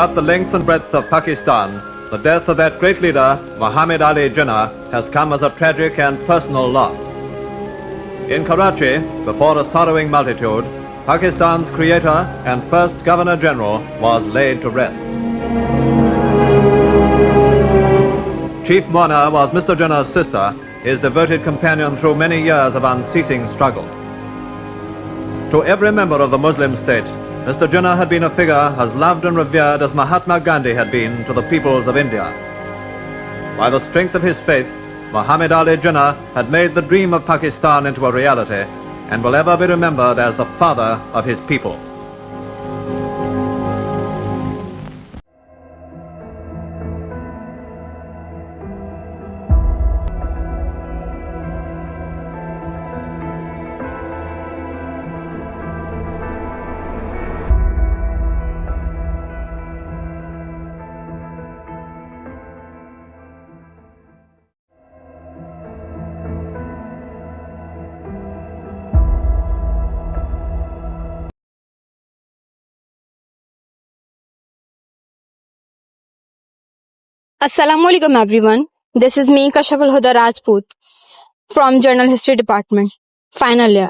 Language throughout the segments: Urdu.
Throughout the length and breadth of Pakistan, the death of that great leader, Muhammad Ali Jinnah, has come as a tragic and personal loss. In Karachi, before a sorrowing multitude, Pakistan's creator and first Governor-General was laid to rest. Chief mourner was Mr. Jinnah's sister, his devoted companion through many years of unceasing struggle. To every member of the Muslim state, Mr. Jinnah had been a figure as loved and revered as Mahatma Gandhi had been to the peoples of India. By the strength of his faith, Muhammad Ali Jinnah had made the dream of Pakistan into a reality and will ever be remembered as the father of his people. Assalamualaikum everyone. This is me Kashaf Al-Huda Rajput from Journal History Department, final year.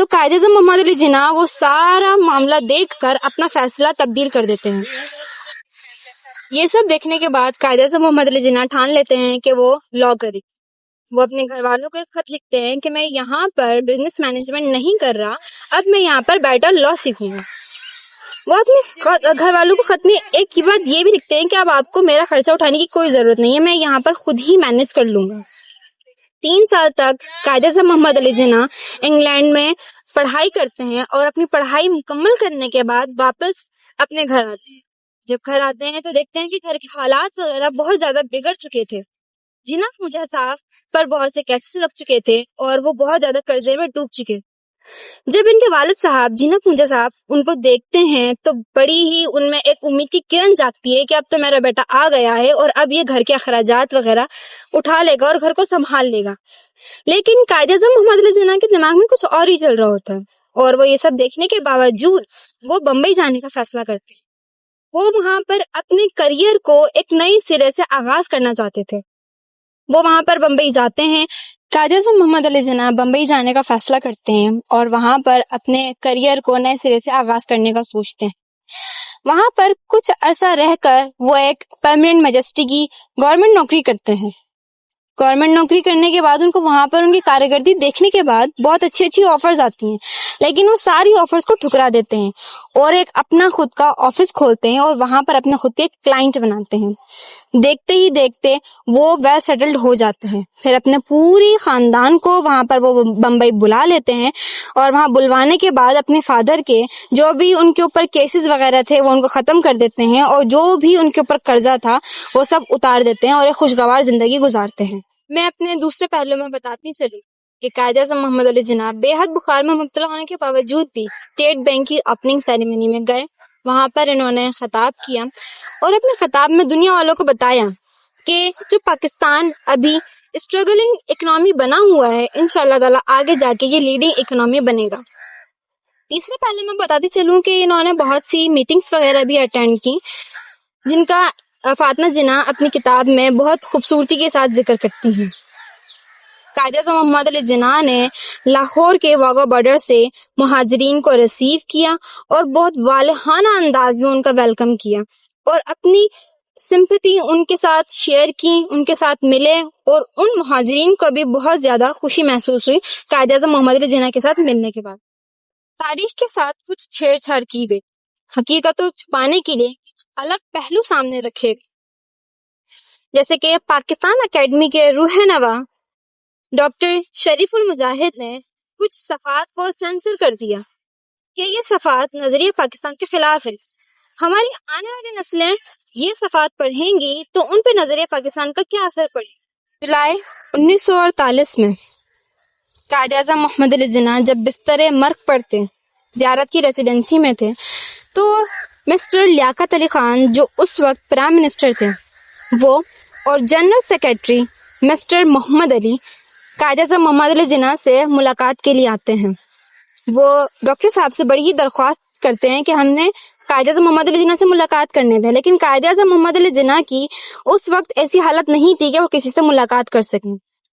تو قائد اعظم محمد علی جناح وہ سارا معاملہ دیکھ کر اپنا فیصلہ تبدیل کر دیتے ہیں. یہ سب دیکھنے کے بعد قائد اعظم محمد علی جناح ٹھان لیتے ہیں کہ وہ لا کریں. وہ اپنے گھر والوں کو ایک خط لکھتے ہیں کہ میں یہاں پر بزنس مینجمنٹ نہیں کر رہا, اب میں یہاں پر بیٹر لا سیکھوں گا. وہ اپنے گھر والوں کو خط میں ایک کی بات یہ بھی لکھتے ہیں کہ اب آپ کو میرا خرچہ اٹھانے کی کوئی ضرورت نہیں ہے, میں یہاں پر خود ہی مینج کر لوں گا. 3 سال تک قائد اعظم محمد علی جناح انگلینڈ میں پڑھائی کرتے ہیں اور اپنی پڑھائی مکمل کرنے کے بعد واپس اپنے گھر آتے ہیں. جب گھر آتے ہیں تو دیکھتے ہیں کہ گھر کے حالات وغیرہ بہت زیادہ بگڑ چکے تھے. جناح مجھا صاحب پر بہت سے کیسز لگ چکے تھے اور وہ بہت زیادہ قرضے میں ڈوب چکے. جب ان کے والد صاحب جناح پونجا صاحب ان کو دیکھتے ہیں تو بڑی ہی ان میں ایک امید کی کرن جاگتی ہے کہ اب تو میرا بیٹا آ گیا ہے اور اب یہ گھر کے اخراجات وغیرہ اٹھا لے گا اور گھر کو سنبھال لے گا. لیکن قائد اعظم محمد علی جناح کے دماغ میں کچھ اور ہی چل رہا ہوتا ہے اور وہ یہ سب دیکھنے کے باوجود وہ بمبئی جانے کا فیصلہ کرتے ہیں. وہ وہاں پر اپنے کریئر کو ایک نئی سرے سے آغاز کرنا چاہتے تھے. وہ وہاں پر بمبئی جاتے ہیں. قائد اعظم محمد علی جناح بمبئی جانے کا فیصلہ کرتے ہیں اور وہاں پر اپنے کریئر کو نئے سرے سے آغاز کرنے کا سوچتے ہیں. وہاں پر کچھ عرصہ رہ کر وہ ایک پرماننٹ میجسٹی کی گورنمنٹ نوکری کرتے ہیں. گورنمنٹ نوکری کرنے کے بعد ان کو وہاں پر ان کی کارکردگی دیکھنے کے بعد بہت اچھی آفرز آتی ہیں, لیکن وہ ساری آفرز کو ٹھکرا دیتے ہیں اور ایک اپنا خود کا آفس کھولتے ہیں اور وہاں پر اپنے خود کے کلائنٹ بناتے ہیں. دیکھتے ہی دیکھتے وہ ویل سیٹلڈ ہو جاتے ہیں. پھر اپنے پوری خاندان کو وہاں پر وہ بمبئی بلا لیتے ہیں اور وہاں بلوانے کے بعد اپنے فادر کے جو بھی ان کے اوپر کیسز وغیرہ تھے وہ ان کو ختم کر دیتے ہیں اور جو بھی ان کے اوپر قرضہ تھا وہ سب اتار دیتے ہیں اور ایک خوشگوار زندگی گزارتے ہیں. میں اپنے دوسرے پہلو میں بتاتی چلوں کہ قائد اعظم محمد علی جناح بے حد بخار میں مبتلا ہونے کے باوجود بھی اسٹیٹ بینک کی اوپننگ سیریمنی میں گئے. وہاں پر انہوں نے خطاب کیا اور اپنے خطاب میں دنیا والوں کو بتایا کہ جو پاکستان ابھی اسٹرگلنگ اکنامی بنا ہوا ہے, انشاءاللہ تعالی آگے جا کے یہ لیڈنگ اکنامی بنے گا. تیسرے پہلے میں بتاتی چلوں کہ انہوں نے بہت سی میٹنگز وغیرہ بھی اٹینڈ کی جن کا فاطمہ جناح اپنی کتاب میں بہت خوبصورتی کے ساتھ ذکر کرتی ہیں. قائد اعظم محمد علی جناح نے لاہور کے واغا بارڈر سے مہاجرین کو ریسیو کیا اور بہت والہانہ انداز میں ان کا ویلکم کیا اور اپنی سمپتی ان کے ساتھ شیئر کی, ان کے ساتھ ملے اور ان مہاجرین کو بھی بہت زیادہ خوشی محسوس ہوئی قائد اعظم محمد علی جناح کے ساتھ ملنے کے بعد. تاریخ کے ساتھ کچھ چھیڑ چھاڑ کی گئی, حقیقت کو چھپانے کے لیے کچھ الگ پہلو سامنے رکھے گئے, جیسے کہ پاکستان اکیڈمی کے رہنما ڈاکٹر شریف المجاہد نے کچھ صفحات کو سینسر کر دیا کہ یہ صفحات نظریہ پاکستان کے خلاف ہے. ہماری آنے والی نسلیں یہ صفحات پڑھیں گی تو ان پہ نظریہ پاکستان کا کیا اثر پڑے. جولائی 1948 میں قائد اعظم محمد علی جناح جب بستر مرگ پر تھے, زیارت کی ریزیڈنسی میں تھے, تو مسٹر لیاقت علی خان جو اس وقت پرائم منسٹر تھے وہ اور جنرل سیکرٹری مسٹر محمد علی قائد اعظم محمد علی جناح سے ملاقات کے لیے آتے ہیں. وہ ڈاکٹر صاحب سے بڑی ہی درخواست کرتے ہیں کہ ہم نے قائد اعظم محمد علی جناح سے ملاقات کرنے تھے, لیکن قائد اعظم محمد علی جناح کی اس وقت ایسی حالت نہیں تھی کہ وہ کسی سے ملاقات کر سکیں.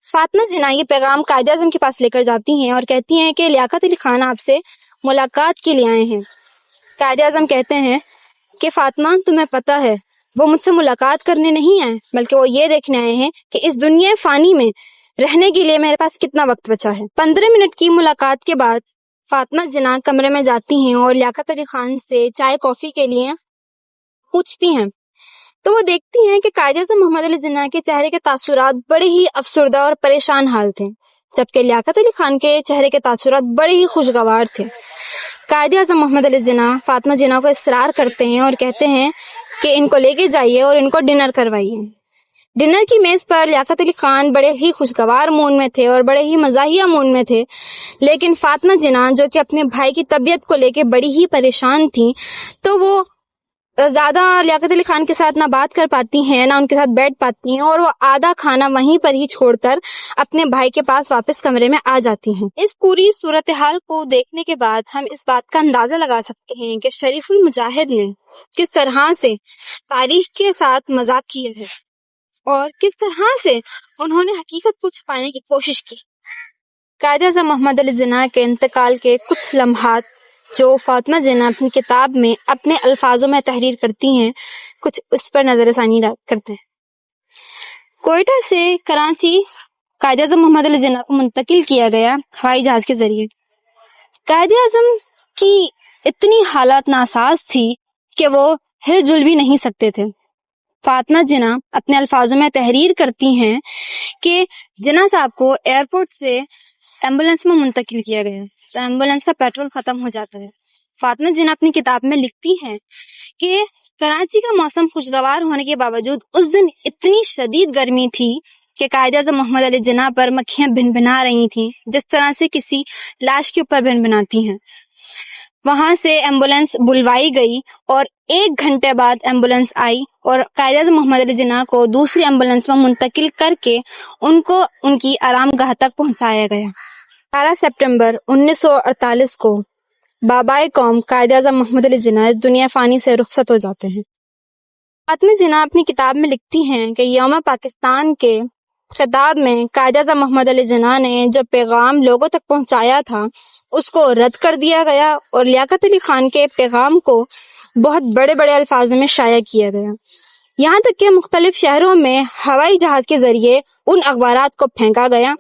فاطمہ جناح یہ پیغام قائد اعظم کے پاس لے کر جاتی ہیں اور کہتی ہیں کہ لیاقت علی خان آپ سے ملاقات کے لیے آئے ہیں. قائد اعظم کہتے ہیں کہ فاطمہ تمہیں پتہ ہے وہ مجھ سے ملاقات کرنے نہیں آئے, بلکہ وہ یہ دیکھنے آئے ہیں کہ اس دنیا فانی میں رہنے کے لیے میرے پاس کتنا وقت بچا ہے. 15 منٹ کی ملاقات کے بعد فاطمہ جناح کمرے میں جاتی ہیں اور لیاقت علی خان سے چائے کافی کے لیے پوچھتی ہیں, تو وہ دیکھتی ہیں کہ قائد اعظم محمد علی جناح کے چہرے کے تاثرات بڑے ہی افسردہ اور پریشان حال تھے, جبکہ لیاقت علی خان کے چہرے کے تاثرات بڑے ہی خوشگوار تھے. قائد اعظم محمد علی جناح فاطمہ جناح کو اصرار کرتے ہیں اور کہتے ہیں کہ ان کو لے کے جائیے اور ان کو ڈنر کروائیے. ڈنر کی میز پر لیاقت علی خان بڑے ہی خوشگوار موڈ میں تھے اور بڑے ہی مزاحیہ موڈ میں تھے, لیکن فاطمہ جناح جو کہ اپنے بھائی کی طبیعت کو لے کے بڑی ہی پریشان تھی, تو وہ زیادہ لیاقت علی خان کے ساتھ نہ بات کر پاتی ہیں نہ ان کے ساتھ بیٹھ پاتی ہیں, اور وہ آدھا کھانا وہیں پر ہی چھوڑ کر اپنے بھائی کے پاس واپس کمرے میں آ جاتی ہیں. اس پوری صورتحال کو دیکھنے کے بعد ہم اس بات کا اندازہ لگا سکتے ہیں کہ شریف المجاہد نے کس طرح سے تاریخ کے ساتھ مذاق کیا ہے اور کس طرح سے انہوں نے حقیقت کو چھپانے کی کوشش کی. قائد اعظم محمد علی جناح کے انتقال کے کچھ لمحات جو فاطمہ جناح اپنی کتاب میں اپنے الفاظوں میں تحریر کرتی ہیں، کچھ اس پر نظر ثانی کرتے ہیں۔ کوئٹہ سے کراچی قائد اعظم محمد علی جناح کو منتقل کیا گیا ہوائی جہاز کے ذریعے۔ قائد اعظم کی اتنی حالت ناساز تھی کہ وہ ہل جل بھی نہیں سکتے تھے۔ فاطمہ جناح اپنے الفاظوں میں تحریر کرتی ہیں کہ جناح صاحب کو ایئرپورٹ سے ایمبولینس میں منتقل کیا گیا تو ایمبولینس کا پیٹرول ختم ہو جاتا ہے۔ فاطمہ جناح اپنی کتاب میں لکھتی ہیں کہ کراچی کا موسم خوشگوار ہونے کے باوجود اس دن اتنی شدید گرمی تھی کہ قائد اعظم محمد علی جناح پر مکھیاں بھن بھنا رہی تھیں، جس طرح سے کسی لاش کے اوپر بھن بھناتی ہیں۔ وہاں سے ایمبولینس بلوائی گئی اور 1 گھنٹے بعد ایمبولینس آئی اور قائد اعظم محمد علی جناح کو دوسری ایمبولینس میں منتقل کر کے ان کو ان کی آرام گاہ تک پہنچایا گیا۔ 18 سپٹمبر 1948 کو بابائے قوم قائد اعظم محمد علی جناح اس دنیا فانی سے رخصت ہو جاتے ہیں۔ فاطمہ جناح اپنی کتاب میں لکھتی ہیں کہ یوم پاکستان کے خطاب میں قائد اعظم محمد علی جناح نے جو پیغام لوگوں تک پہنچایا تھا اس کو رد کر دیا گیا اور لیاقت علی خان کے پیغام کو بہت بڑے بڑے الفاظوں میں شائع کیا گیا، یہاں تک کہ مختلف شہروں میں ہوائی جہاز کے ذریعے ان اخبارات کو پھینکا گیا۔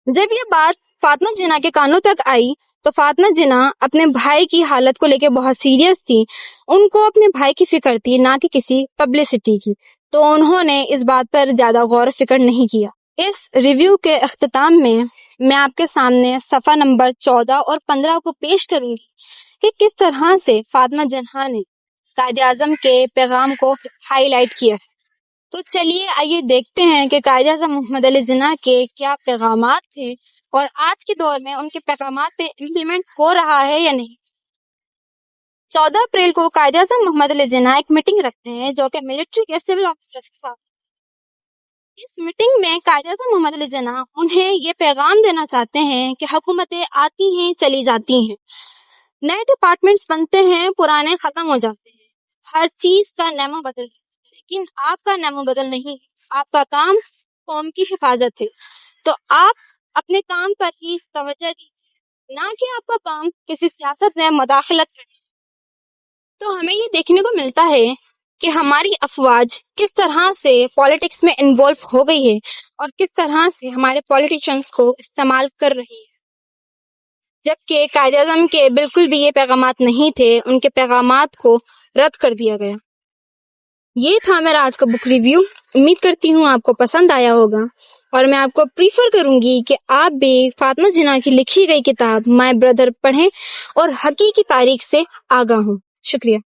جب یہ بات فاطمہ جناح کے کانوں تک آئی تو فاطمہ جناح اپنے بھائی کی حالت کو لے کے بہت سیریس تھی، ان کو اپنے بھائی کی فکر تھی نہ کہ کسی پبلسٹی کی، تو انہوں نے اس بات پر زیادہ غور و فکر نہیں کیا۔ اس ریویو کے اختتام میں آپ کے سامنے صفحہ نمبر 14 اور 15 کو پیش کروں گی کہ کس طرح سے فاطمہ جناح نے قائد اعظم کے پیغام کو ہائی لائٹ کیا ہے۔ تو چلیے آئیے دیکھتے ہیں کہ قائد اعظم محمد علی جناح کے کیا پیغامات تھے اور آج کے دور میں ان کے پیغامات پہ امپلیمنٹ ہو رہا ہے یا نہیں۔ 14 اپریل کو قائد اعظم محمد علی جناح ایک میٹنگ رکھتے ہیں جو کہ ملٹری کے سول آفیسرز کے ساتھ۔ اس میٹنگ میں قائد اعظم محمد علی جناح انہیں یہ پیغام دینا چاہتے ہیں کہ حکومتیں آتی ہیں چلی جاتی ہیں، نئے ڈپارٹمنٹس بنتے ہیں پرانے ختم ہو جاتے ہیں، ہر چیز کا نمو بدل ہے، لیکن آپ کا نمو بدل نہیں ہے، آپ کا کام قوم کی حفاظت ہے، تو آپ اپنے کام پر ہی توجہ دیجیے، نہ کہ آپ کا کام کسی سیاست میں مداخلت کرنا۔ تو ہمیں یہ دیکھنے کو ملتا ہے کہ ہماری افواج کس طرح سے پالیٹکس میں انوالو ہو گئی ہے اور کس طرح سے ہمارے پالیٹیشنز کو استعمال کر رہی ہے، جبکہ قائد اعظم کے بالکل بھی یہ پیغامات نہیں تھے، ان کے پیغامات کو رد کر دیا گیا۔ یہ تھا میرا آج کا بک ریویو، امید کرتی ہوں آپ کو پسند آیا ہوگا، اور میں آپ کو پریفر کروں گی کہ آپ بھی فاطمہ جناح کی لکھی گئی کتاب مائی بردر پڑھیں اور حقیقی تاریخ سے آگاہ ہوں۔ شکریہ۔